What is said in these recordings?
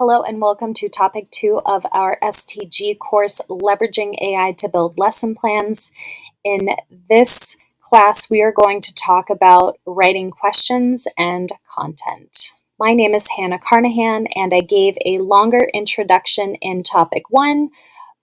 Hello and welcome to topic 2 of our STG course, Leveraging AI to Build Lesson Plans. In this class, we are going to talk about writing questions and content. My name is Hannah Carnahan, and I gave a longer introduction in topic 1,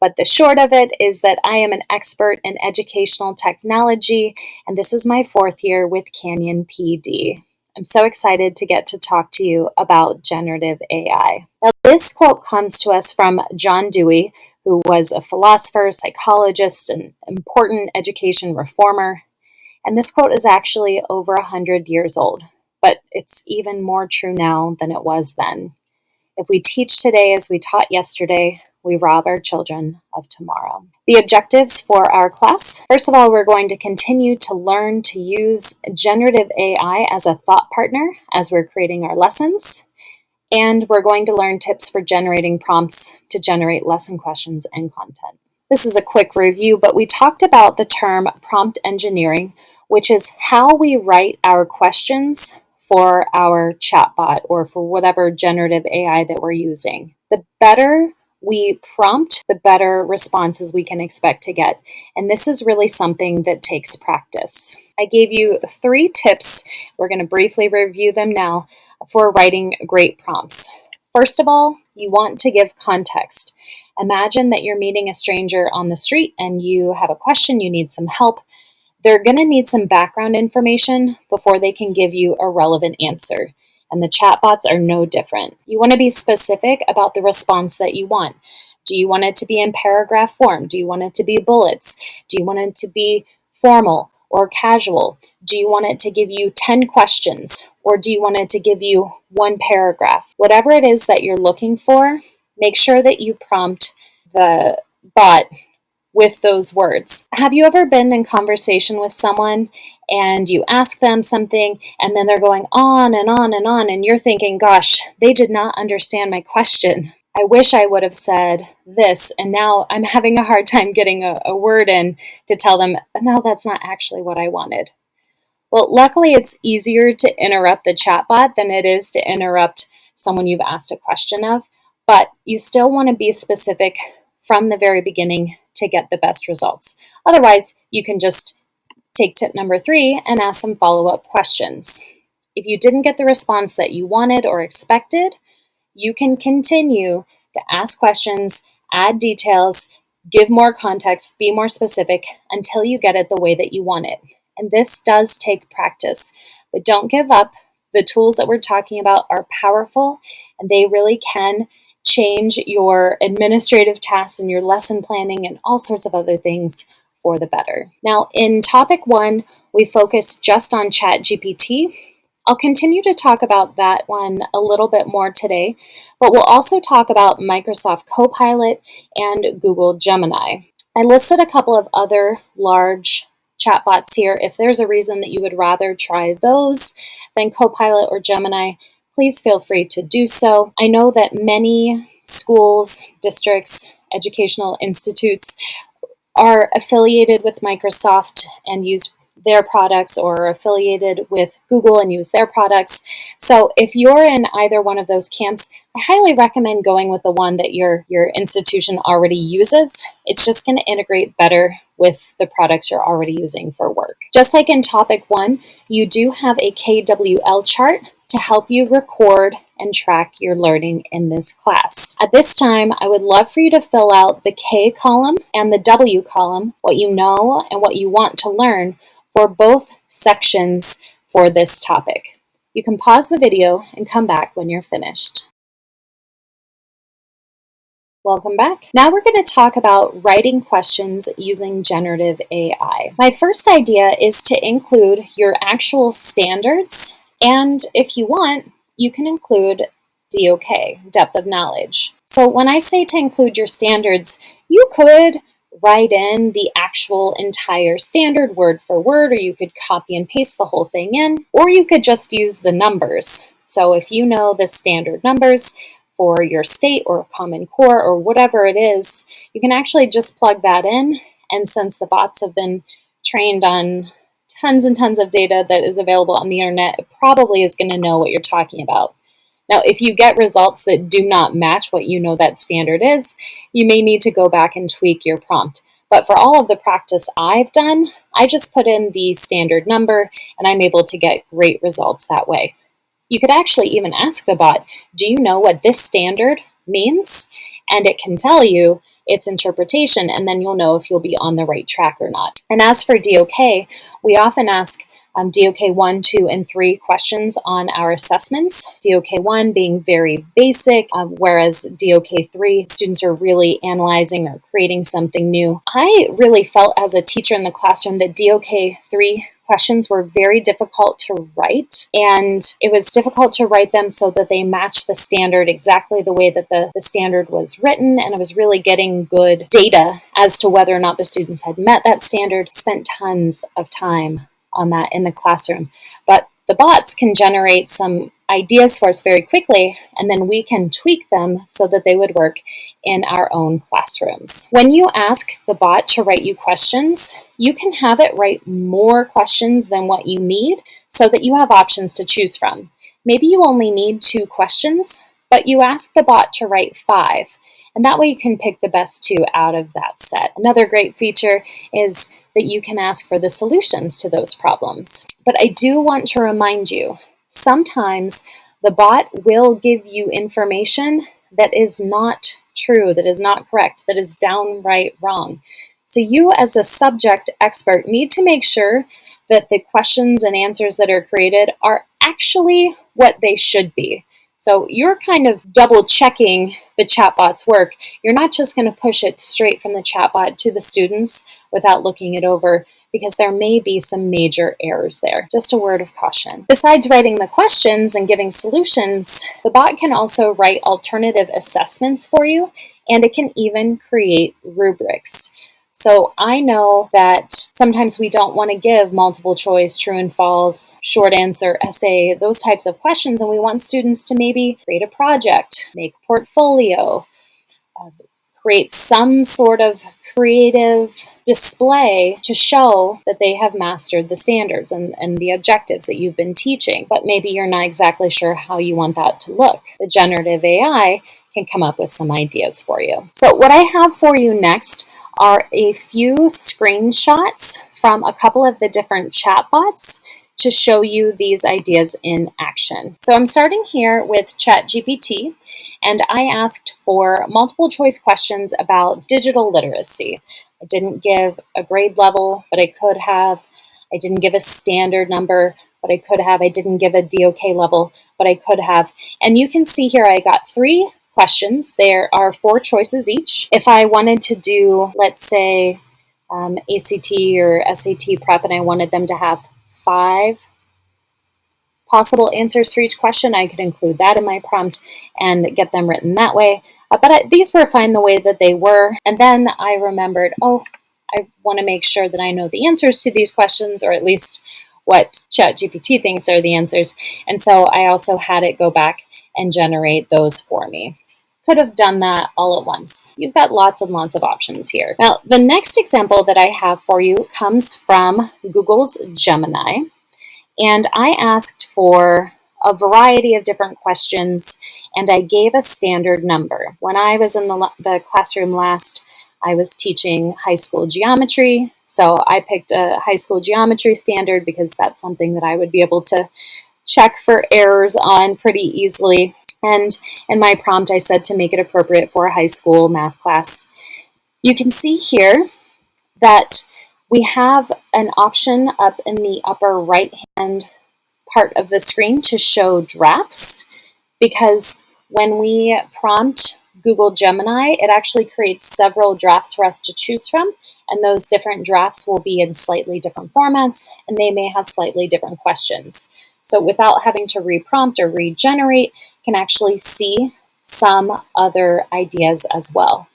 but the short of it is that I am an expert in educational technology, and this is my 4th year with Canyon PD. I'm so excited to get to talk to you about generative AI. Now, this quote comes to us from John Dewey, who was a philosopher, psychologist, and important education reformer. And this quote is actually over 100 years old, but it's even more true now than it was then. If we teach today as we taught yesterday, we rob our children of tomorrow. The objectives for our class. First of all, we're going to continue to learn to use generative AI as a thought partner as we're creating our lessons. And we're going to learn tips for generating prompts to generate lesson questions and content. This is a quick review, but we talked about the term prompt engineering, which is how we write our questions for our chatbot or for whatever generative AI that we're using. The better we prompt, the better responses we can expect to get. And this is really something that takes practice. I gave you 3 tips. We're going to briefly review them now for writing great prompts. First of all, you want to give context. Imagine that you're meeting a stranger on the street and you have a question, you need some help. They're going to need some background information before they can give you a relevant answer. And the chatbots are no different. You want to be specific about the response that you want. Do you want it to be in paragraph form? Do you want it to be bullets? Do you want it to be formal or casual? Do you want it to give you 10 questions? Or do you want it to give you 1 paragraph? Whatever it is that you're looking for, make sure that you prompt the bot with those words. Have you ever been in conversation with someone and you ask them something and then they're going on and on and on and you're thinking, gosh, they did not understand my question. I wish I would have said this, and now I'm having a hard time getting a word in to tell them, no, that's not actually what I wanted. Well, luckily it's easier to interrupt the chatbot than it is to interrupt someone you've asked a question of, but you still want to be specific from the very beginning to get the best results. Otherwise, you can just take tip number 3 and ask some follow-up questions. If you didn't get the response that you wanted or expected, you can continue to ask questions, add details, give more context, be more specific until you get it the way that you want it. And this does take practice, but don't give up. The tools that we're talking about are powerful, and they really can change your administrative tasks and your lesson planning and all sorts of other things for the better. Now, in topic 1, we focus just on ChatGPT. I'll continue to talk about that one a little bit more today, but we'll also talk about Microsoft Copilot and Google Gemini. I listed a couple of other large chatbots here. If there's a reason that you would rather try those than Copilot or Gemini, please feel free to do so. I know that many schools, districts, educational institutes are affiliated with Microsoft and use their products, or are affiliated with Google and use their products. So if you're in either one of those camps, I highly recommend going with the one that your institution already uses. It's just going to integrate better with the products you're already using for work. Just like in topic 1, you do have a KWL chart to help you record and track your learning in this class. At this time, I would love for you to fill out the K column and the W column, what you know and what you want to learn for both sections for this topic. You can pause the video and come back when you're finished. Welcome back. Now we're going to talk about writing questions using generative AI. My first idea is to include your actual standards, and if you want, you can include DOK, depth of knowledge. So when I say to include your standards, you could write in the actual entire standard word for word, or you could copy and paste the whole thing in, or you could just use the numbers. So if you know the standard numbers for your state or Common Core or whatever it is, you can actually just plug that in. And since the bots have been trained on tons and tons of data that is available on the internet, it probably is going to know what you're talking about. Now, if you get results that do not match what you know that standard is, you may need to go back and tweak your prompt. But for all of the practice I've done, I just put in the standard number and I'm able to get great results that way. You could actually even ask the bot, do you know what this standard means? And it can tell you its interpretation, and then you'll know if you'll be on the right track or not. And as for DOK, we often ask DOK 1, 2, and 3 questions on our assessments. DOK 1 being very basic, whereas DOK 3, students are really analyzing or creating something new. I really felt as a teacher in the classroom that DOK 3 questions were very difficult to write, and it was difficult to write them so that they matched the standard exactly the way that the standard was written, and I was really getting good data as to whether or not the students had met that standard. Spent tons of time on that in the classroom. But the bots can generate some ideas for us very quickly, and then we can tweak them so that they would work in our own classrooms. When you ask the bot to write you questions, you can have it write more questions than what you need so that you have options to choose from. Maybe you only need 2 questions, but you ask the bot to write 5. And that way you can pick the best 2 out of that set. Another great feature is that you can ask for the solutions to those problems. But I do want to remind you, sometimes the bot will give you information that is not true, that is not correct, that is downright wrong. So you as a subject expert need to make sure that the questions and answers that are created are actually what they should be. So you're kind of double checking the chatbot's work. You're not just going to push it straight from the chatbot to the students without looking it over, because there may be some major errors there. Just a word of caution. Besides writing the questions and giving solutions, the bot can also write alternative assessments for you, and it can even create rubrics. So I know that sometimes we don't want to give multiple choice, true and false, short answer, essay, those types of questions, and we want students to maybe create a project, make a portfolio, create some sort of creative display to show that they have mastered the standards and the objectives that you've been teaching, but maybe you're not exactly sure how you want that to look. The generative AI can come up with some ideas for you. So what I have for you next are a few screenshots from a couple of the different chatbots to show you these ideas in action. So I'm starting here with ChatGPT, and I asked for multiple choice questions about digital literacy. I didn't give a grade level, but I could have. I didn't give a standard number, but I could have. I didn't give a DOK level, but I could have. And you can see here I got 3 questions. There are 4 choices each. If I wanted to do, let's say, ACT or SAT prep, and I wanted them to have 5 possible answers for each question, I could include that in my prompt and get them written that way. But these were fine the way that they were. And then I remembered, I want to make sure that I know the answers to these questions, or at least what ChatGPT thinks are the answers. And so I also had it go back and generate those for me. Could have done that all at once. You've got lots and lots of options here. Now, the next example that I have for you comes from Google's Gemini. And I asked for a variety of different questions, and I gave a standard number. When I was in the classroom last, I was teaching high school geometry. So I picked a high school geometry standard because that's something that I would be able to check for errors on pretty easily. And in my prompt, I said to make it appropriate for a high school math class. You can see here that we have an option up in the upper right-hand part of the screen to show drafts, because when we prompt Google Gemini, it actually creates several drafts for us to choose from, and those different drafts will be in slightly different formats, and they may have slightly different questions. So without having to reprompt or regenerate, can actually see some other ideas as well.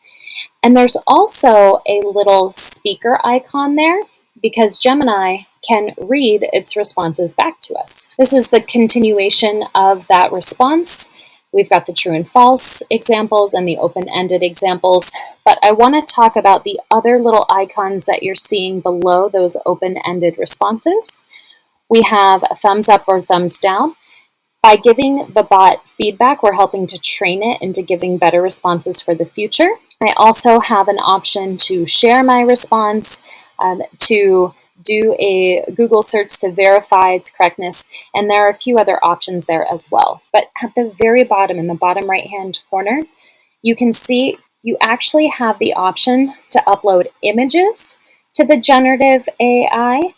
And there's also a little speaker icon there, because Gemini can read its responses back to us. This is the continuation of that response. We've got the true and false examples and the open-ended examples, but I want to talk about the other little icons that you're seeing below those open-ended responses. We have a thumbs up or thumbs down. By giving the bot feedback, we're helping to train it into giving better responses for the future. I also have an option to share my response, to do a Google search to verify its correctness, and there are a few other options there as well. But at the very bottom, in the bottom right-hand corner, you can see you actually have the option to upload images to the generative AI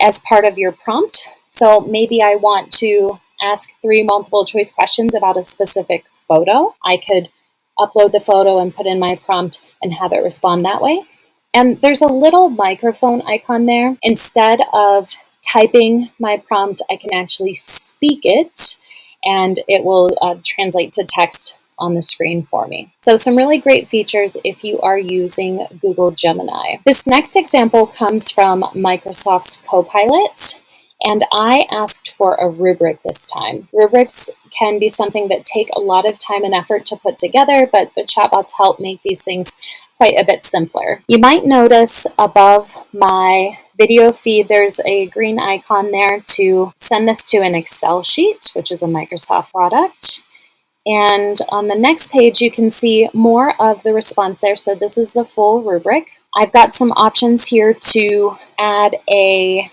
as part of your prompt. So maybe I want to ask 3 multiple choice questions about a specific photo. I could upload the photo and put in my prompt and have it respond that way. And there's a little microphone icon there. Instead of typing my prompt, I can actually speak it, and it will translate to text on the screen for me. So some really great features if you are using Google Gemini. This next example comes from Microsoft's Copilot, and I asked for a rubric this time. Rubrics can be something that take a lot of time and effort to put together, but the chatbots help make these things quite a bit simpler. You might notice above my video feed, there's a green icon there to send this to an Excel sheet, which is a Microsoft product. And on the next page, you can see more of the response there. So this is the full rubric. I've got some options here to add an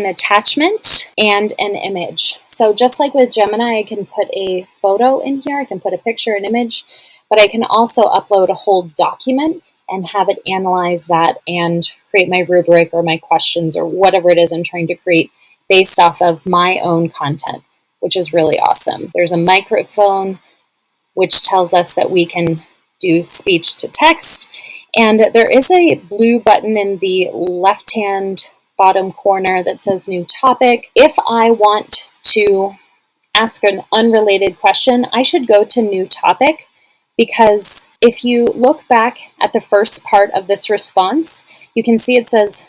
attachment and an image. So just like with Gemini, I can put a photo in here. I can put a picture, an image, but I can also upload a whole document and have it analyze that and create my rubric or my questions or whatever it is I'm trying to create based off of my own content, which is really awesome. There's a microphone, which tells us that we can do speech to text. And there is a blue button in the left-hand bottom corner that says New Topic. If I want to ask an unrelated question, I should go to New Topic, because if you look back at the first part of this response, you can see it says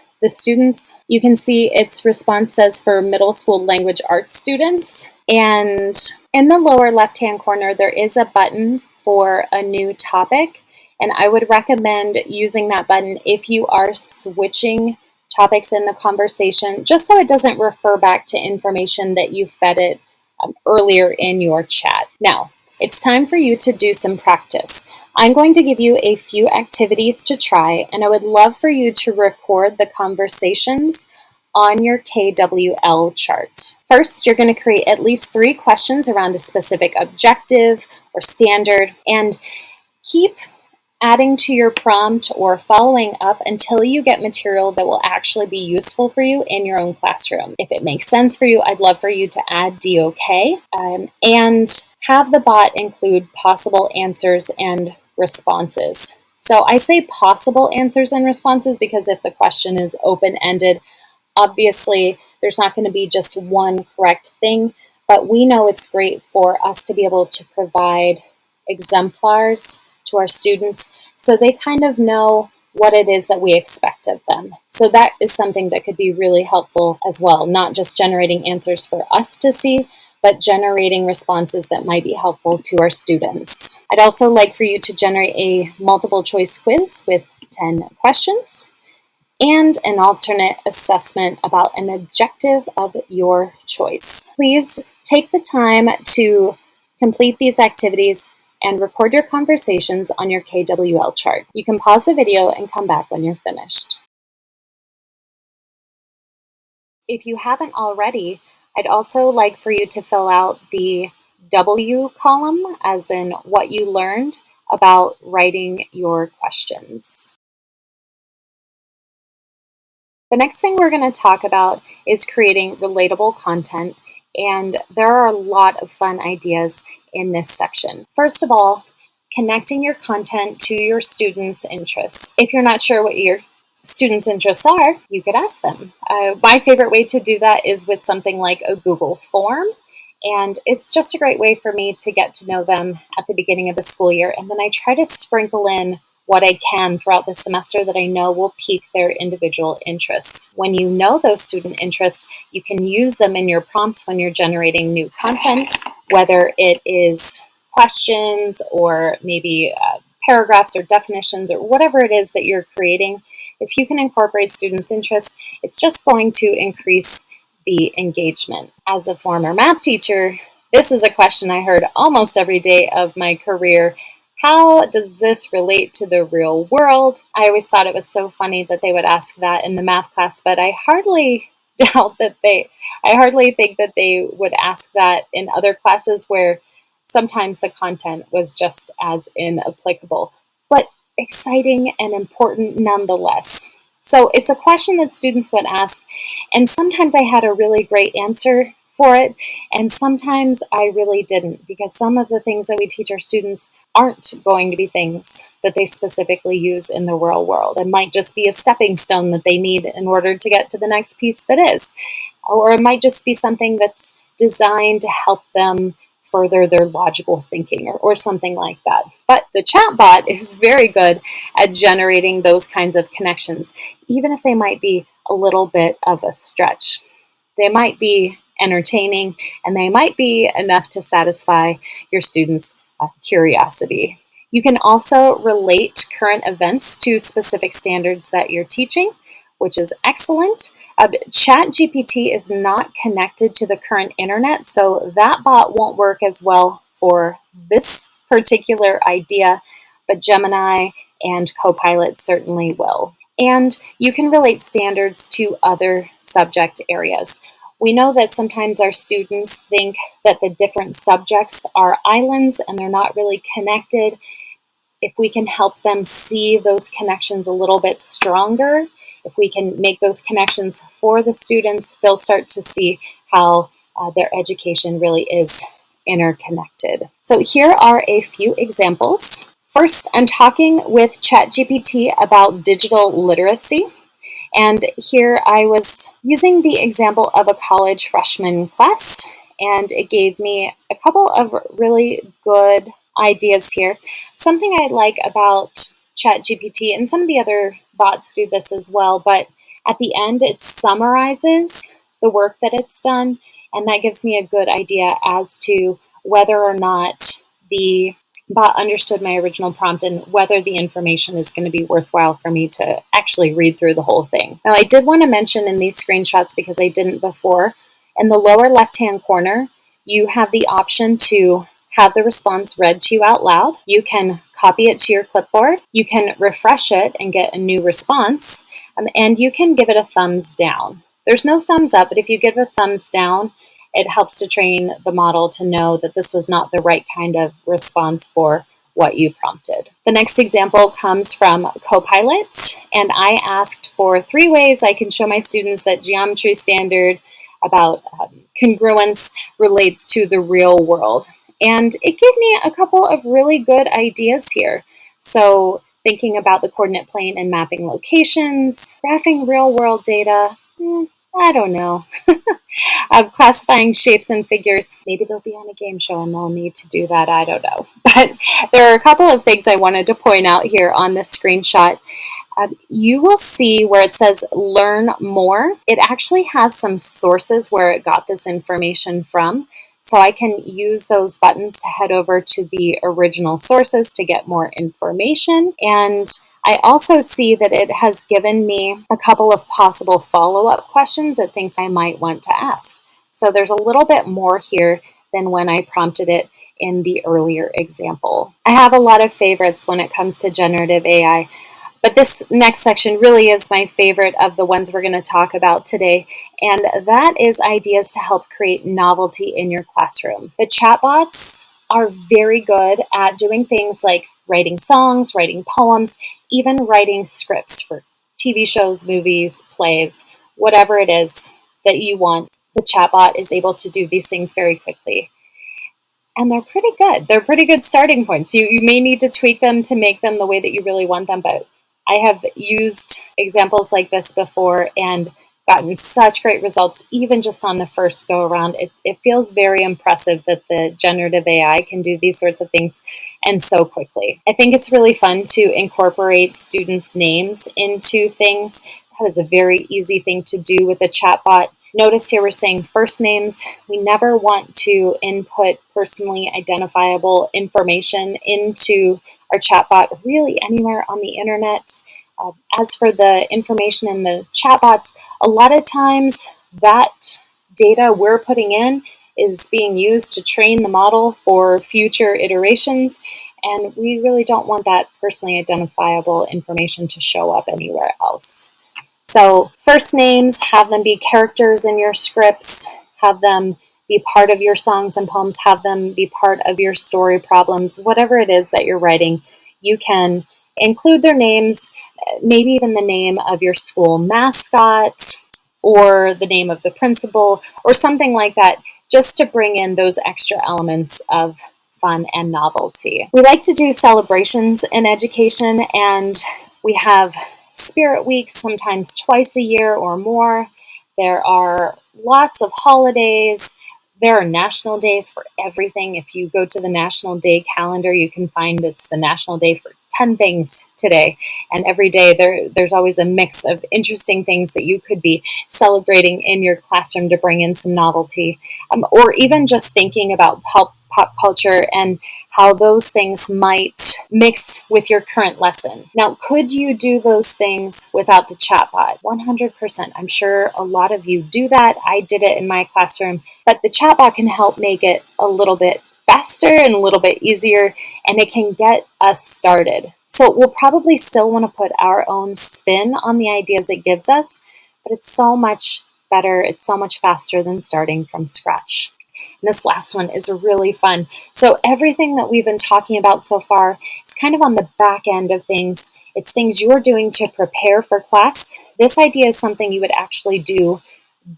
you can see its response says for middle school language arts students. And in the lower left-hand corner, there is a button for a new topic. And I would recommend using that button if you are switching topics in the conversation, just so it doesn't refer back to information that you fed it earlier in your chat. Now, it's time for you to do some practice. I'm going to give you a few activities to try, and I would love for you to record the conversations on your KWL chart. First, you're going to create at least 3 questions around a specific objective or standard, and keep adding to your prompt or following up until you get material that will actually be useful for you in your own classroom. If it makes sense for you, I'd love for you to add DOK and have the bot include possible answers and responses. So I say possible answers and responses because if the question is open-ended, obviously there's not going to be just one correct thing, but we know it's great for us to be able to provide exemplars to our students so they kind of know what it is that we expect of them. So that is something that could be really helpful as well, not just generating answers for us to see, but generating responses that might be helpful to our students. I'd also like for you to generate a multiple choice quiz with 10 questions and an alternate assessment about an objective of your choice. Please take the time to complete these activities and record your conversations on your KWL chart. You can pause the video and come back when you're finished. If you haven't already, I'd also like for you to fill out the W column, as in what you learned about writing your questions. The next thing we're going to talk about is creating relatable content, and there are a lot of fun ideas in this section. First of all, connecting your content to your students' interests. If you're not sure what your students' interests are, you could ask them. My favorite way to do that is with something like a Google form, and it's just a great way for me to get to know them at the beginning of the school year, and then I try to sprinkle in what I can throughout the semester that I know will pique their individual interests. When you know those student interests, you can use them in your prompts when you're generating new content, whether it is questions or maybe paragraphs or definitions or whatever it is that you're creating. If you can incorporate students' interests, it's just going to increase the engagement. As a former math teacher, this is a question I heard almost every day of my career. How does this relate to the real world? I always thought it was so funny that they would ask that in the math class, but I hardly think that they would ask that in other classes where sometimes the content was just as inapplicable, but exciting and important nonetheless. So it's a question that students would ask, and sometimes I had a really great answer for it, and sometimes I really didn't, because some of the things that we teach our students aren't going to be things that they specifically use in the real world. It might just be a stepping stone that they need in order to get to the next piece that is. Or it might just be something that's designed to help them further their logical thinking or something like that. But the chatbot is very good at generating those kinds of connections, even if they might be a little bit of a stretch. They might be entertaining, and they might be enough to satisfy your students' curiosity. You can also relate current events to specific standards that you're teaching, which is excellent. ChatGPT is not connected to the current internet, so that bot won't work as well for this particular idea, but Gemini and Copilot certainly will. And you can relate standards to other subject areas. We know that sometimes our students think that the different subjects are islands and they're not really connected. If we can help them see those connections a little bit stronger, if we can make those connections for the students, they'll start to see how their education really is interconnected. So here are a few examples. First, I'm talking with ChatGPT about digital literacy. And here I was using the example of a college freshman class, and it gave me a couple of really good ideas here. Something I like about ChatGPT, and some of the other bots do this as well, but at the end it summarizes the work that it's done, and that gives me a good idea as to whether or not the bot understood my original prompt and whether the information is going to be worthwhile for me to actually read through the whole thing. Now, I did want to mention in these screenshots, because I didn't before, in the lower left-hand corner, you have the option to have the response read to you out loud. You can copy it to your clipboard. You can refresh it and get a new response, and you can give it a thumbs down. There's no thumbs up, but if you give a thumbs down, it helps to train the model to know that this was not the right kind of response for what you prompted. The next example comes from Copilot, and I asked for 3 ways I can show my students that geometry standard about congruence relates to the real world. And it gave me a couple of really good ideas here. So thinking about the coordinate plane and mapping locations, graphing real world data, I don't know. Classifying shapes and figures. Maybe they'll be on a game show and they'll need to do that. I don't know. But there are a couple of things I wanted to point out here on this screenshot. You will see where it says learn more. It actually has some sources where it got this information from. So I can use those buttons to head over to the original sources to get more information. And I also see that it has given me a couple of possible follow-up questions at things I might want to ask. So there's a little bit more here than when I prompted it in the earlier example. I have a lot of favorites when it comes to generative AI, but this next section really is my favorite of the ones we're going to talk about today, and that is ideas to help create novelty in your classroom. The chatbots are very good at doing things like writing songs, writing poems, even writing scripts for TV shows, movies, plays, whatever it is that you want. The chatbot is able to do these things very quickly. And they're pretty good. They're pretty good starting points. You may need to tweak them to make them the way that you really want them, but I have used examples like this before and gotten such great results, even just on the first go around. It feels very impressive that the generative AI can do these sorts of things and so quickly. I think it's really fun to incorporate students' names into things. That is a very easy thing to do with a chatbot. Notice here we're saying first names. We never want to input personally identifiable information into our chatbot really anywhere on the internet. As for the information in the chatbots, a lot of times that data we're putting in is being used to train the model for future iterations, and we really don't want that personally identifiable information to show up anywhere else. So first names, have them be characters in your scripts, have them be part of your songs and poems, have them be part of your story problems, whatever it is that you're writing, you can include their names, maybe even the name of your school mascot or the name of the principal or something like that, just to bring in those extra elements of fun and novelty. We like to do celebrations in education, and we have Spirit Weeks, sometimes twice a year or more. There are lots of holidays. There are national days for everything. If you go to the National Day calendar, you can find it's the National Day for 10 things today. And every day there's always a mix of interesting things that you could be celebrating in your classroom to bring in some novelty. Or even just thinking about pop culture and how those things might mix with your current lesson. Now, could you do those things without the chatbot? 100%. I'm sure a lot of you do that. I did it in my classroom, but the chatbot can help make it a little bit faster and a little bit easier, and it can get us started. So we'll probably still want to put our own spin on the ideas it gives us, but it's so much better, it's so much faster than starting from scratch. And this last one is really fun. So everything that we've been talking about so far is kind of on the back end of things. It's things you're doing to prepare for class. This idea is something you would actually do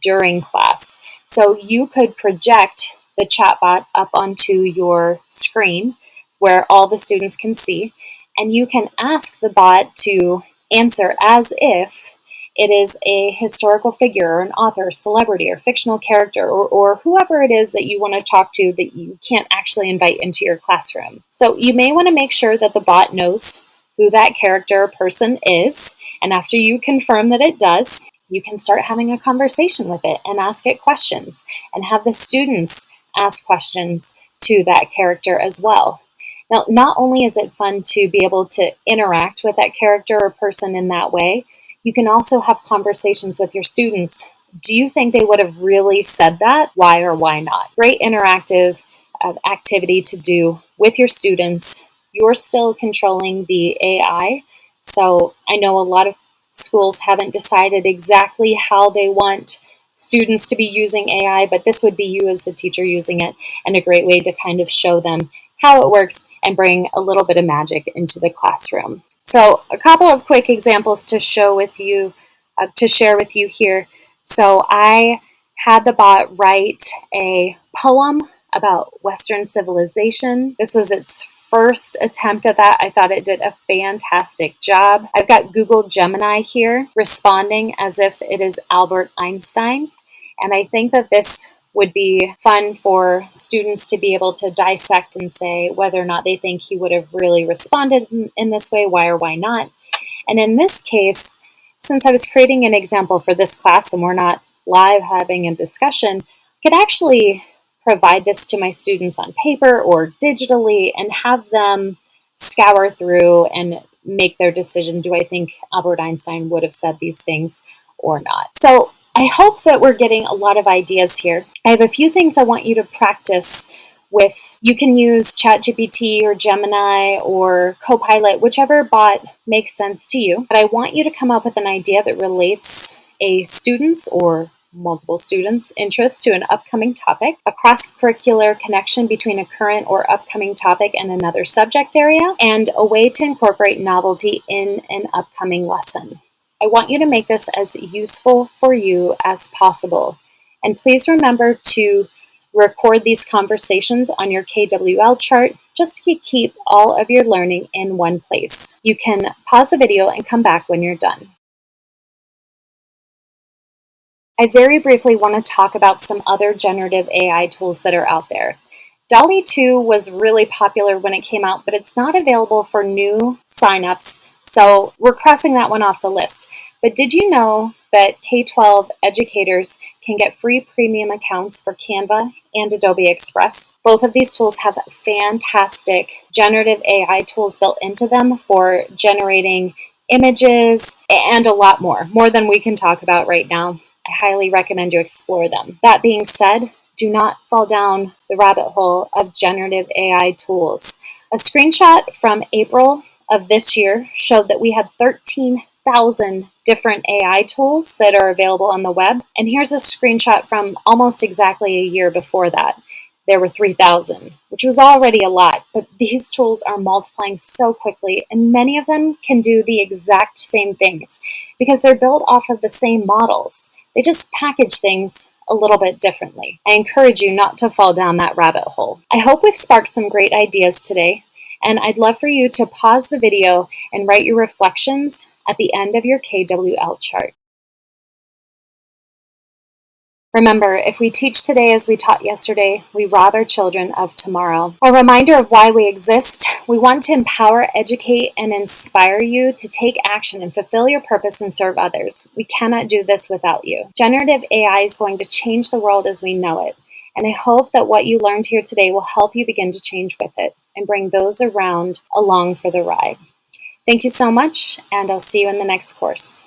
during class. So you could project the chatbot up onto your screen where all the students can see, and you can ask the bot to answer as if it is a historical figure or an author, celebrity, or fictional character, or whoever it is that you want to talk to that you can't actually invite into your classroom. So you may want to make sure that the bot knows who that character or person is, and after you confirm that it does, you can start having a conversation with it and ask it questions, and have the students ask questions to that character as well. Now, not only is it fun to be able to interact with that character or person in that way, you can also have conversations with your students. Do you think they would have really said that? Why or why not? Great interactive activity to do with your students. You're still controlling the AI. So I know a lot of schools haven't decided exactly how they want students to be using AI, but this would be you as the teacher using it, and a great way to kind of show them how it works and bring a little bit of magic into the classroom. So a couple of quick examples to share with you here. So I had the bot write a poem about Western civilization. This was its first attempt at that. I thought it did a fantastic job. I've got Google Gemini here responding as if it is Albert Einstein. And I think that this would be fun for students to be able to dissect and say whether or not they think he would have really responded in this way, why or why not. And in this case, since I was creating an example for this class and we're not live having a discussion, I could actually provide this to my students on paper or digitally and have them scour through and make their decision. Do I think Albert Einstein would have said these things or not? So I hope that we're getting a lot of ideas here. I have a few things I want you to practice with. You can use ChatGPT or Gemini or Copilot, whichever bot makes sense to you. But I want you to come up with an idea that relates a student's or multiple students' interest to an upcoming topic, a cross-curricular connection between a current or upcoming topic and another subject area, and a way to incorporate novelty in an upcoming lesson. I want you to make this as useful for you as possible. And please remember to record these conversations on your KWL chart just to keep all of your learning in one place. You can pause the video and come back when you're done. I very briefly want to talk about some other generative AI tools that are out there. DALL-E 2 was really popular when it came out, but it's not available for new signups, so we're crossing that one off the list. But did you know that K-12 educators can get free premium accounts for Canva and Adobe Express? Both of these tools have fantastic generative AI tools built into them for generating images and a lot more than we can talk about right now. I I highly recommend you explore them. That being said, do not fall down the rabbit hole of generative AI tools. A screenshot from April of this year showed that we had 13,000 different AI tools that are available on the web. And here's a screenshot from almost exactly a year before that. There were 3,000, which was already a lot, but these tools are multiplying so quickly, and many of them can do the exact same things because they're built off of the same models. They just package things a little bit differently. I encourage you not to fall down that rabbit hole. I hope we've sparked some great ideas today, and I'd love for you to pause the video and write your reflections at the end of your KWL chart. Remember, if we teach today as we taught yesterday, we rob our children of tomorrow. A reminder of why we exist. We want to empower, educate, and inspire you to take action and fulfill your purpose and serve others. We cannot do this without you. Generative AI is going to change the world as we know it. And I hope that what you learned here today will help you begin to change with it and bring those around along for the ride. Thank you so much, and I'll see you in the next course.